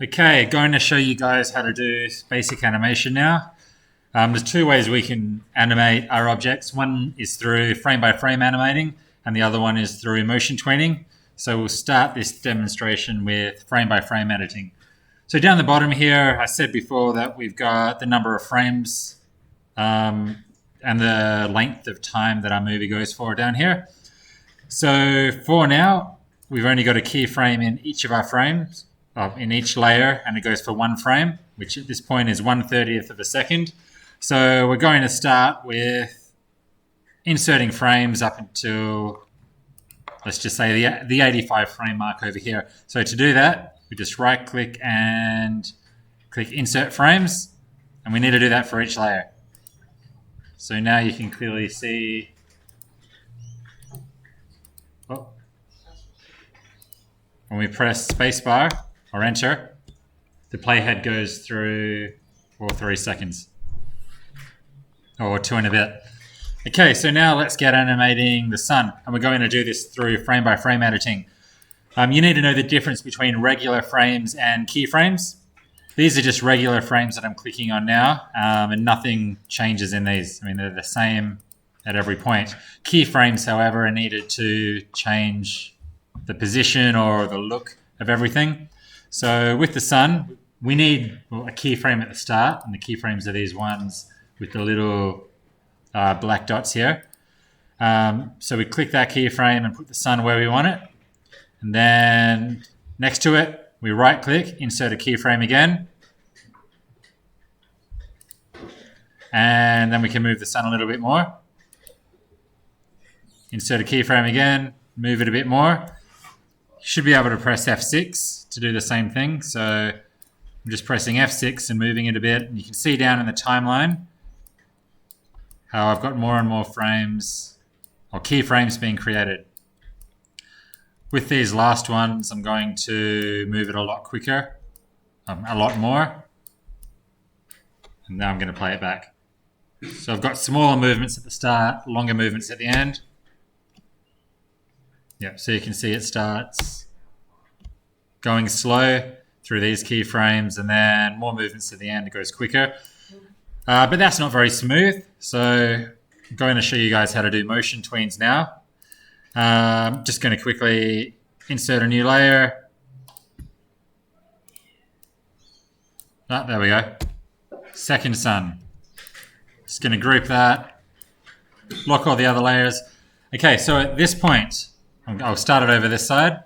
Okay, going to show you guys how to do basic animation now. There's two ways we can animate our objects. One is through frame by frame animating, and the other one is through motion tweening. So we'll start this demonstration with frame by frame editing. So down the bottom here, I said before that we've got the number of frames and the length of time that our movie goes for down here. So for now, we've only got a keyframe in each of our frames, in each layer, and it goes for one frame, which at this point is 1/30th of a second. So we're going to start with inserting frames up until, let's just say, the 85 frame mark over here. So to do that, we just right click and click Insert Frames, and we need to do that for each layer. So now you can clearly see, when we press spacebar or enter, the playhead goes through for 3 seconds, or 2 and a bit. Okay, so now let's get animating the sun, and we're going to do this through frame by frame editing. You need to know the difference between regular frames and keyframes. These are just regular frames that I'm clicking on now, and nothing changes in these. I mean, they're the same at every point. Keyframes, however, are needed to change the position or the look of everything. So with the sun, we need a keyframe at the start, and the keyframes are these ones with the little black dots here. So we click that keyframe and put the sun where we want it. And then next to it, we right click, insert a keyframe again. And then we can move the sun a little bit more. Insert a keyframe again, move it a bit more. You should be able to press F6 to do the same thing. So I'm just pressing F6 and moving it a bit. And you can see down in the timeline how I've got more and more frames or keyframes being created. With these last ones, I'm going to move it a lot quicker, a lot more. And now I'm going to play it back. So I've got smaller movements at the start, longer movements at the end. Yep, so you can see it starts going slow through these keyframes, and then more movements at the end, it goes quicker. But that's not very smooth, so I'm going to show you guys how to do motion tweens now. Just going to quickly insert a new layer. There we go. Second sun. Just going to group that. Lock all the other layers. Okay, so at this point, I'll start it over this side.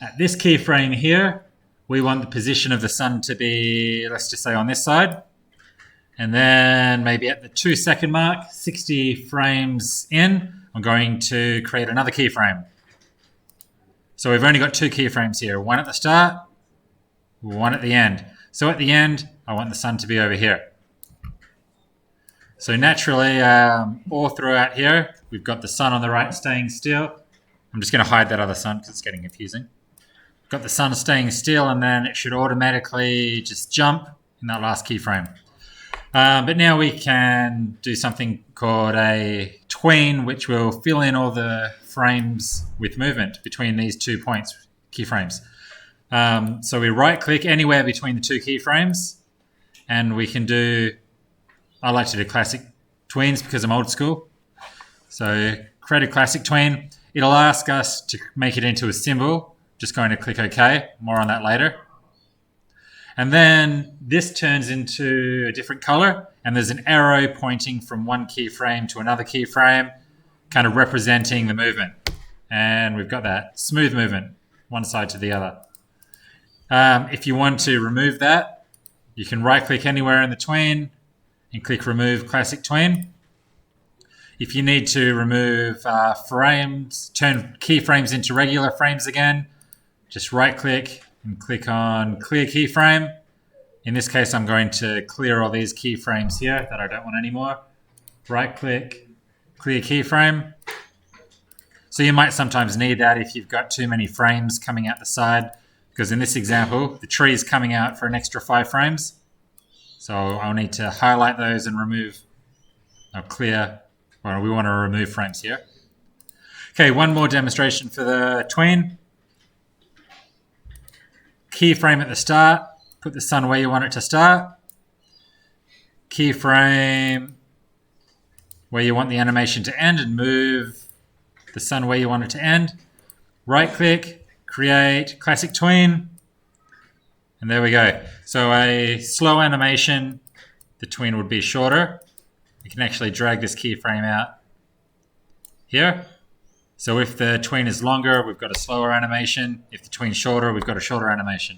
At this keyframe here, we want the position of the sun to be, let's just say, on this side. And then maybe at the 2-second mark, 60 frames in, I'm going to create another keyframe. So we've only got 2 keyframes here, one at the start, one at the end. So at the end, I want the sun to be over here. So naturally, all throughout here, we've got the sun on the right staying still. I'm just going to hide that other sun because it's getting confusing. Got the sun staying still, and then it should automatically just jump in that last keyframe. But now we can do something called a tween, which will fill in all the frames with movement between these 2 points, keyframes. So we right click anywhere between the 2 keyframes, and we can do, I like to do classic tweens because I'm old school. So create a classic tween. It'll ask us to make it into a symbol. Just going to click OK, more on that later. And then this turns into a different color, and there's an arrow pointing from one keyframe to another keyframe, kind of representing the movement. And we've got that smooth movement, one side to the other. If you want to remove that, you can right click anywhere in the tween and click Remove Classic Tween. If you need to remove frames, turn keyframes into regular frames again, just right click and click on Clear Keyframe. In this case, I'm going to clear all these keyframes here that I don't want anymore. Right click, Clear Keyframe. So you might sometimes need that if you've got too many frames coming out the side, because in this example, the tree is coming out for an extra 5 frames. So I'll need to highlight those and remove, clear. Well, we want to remove frames here. Okay, one more demonstration for the tween. keyframe at the start. Put the sun where you want it to start. Keyframe where you want the animation to end and move the sun where you want it to end. Right click, create classic tween. And there we go. So a slow animation, the tween would be shorter. You can actually drag this keyframe out here. So if the tween is longer, we've got a slower animation. If the tween's shorter, we've got a shorter animation.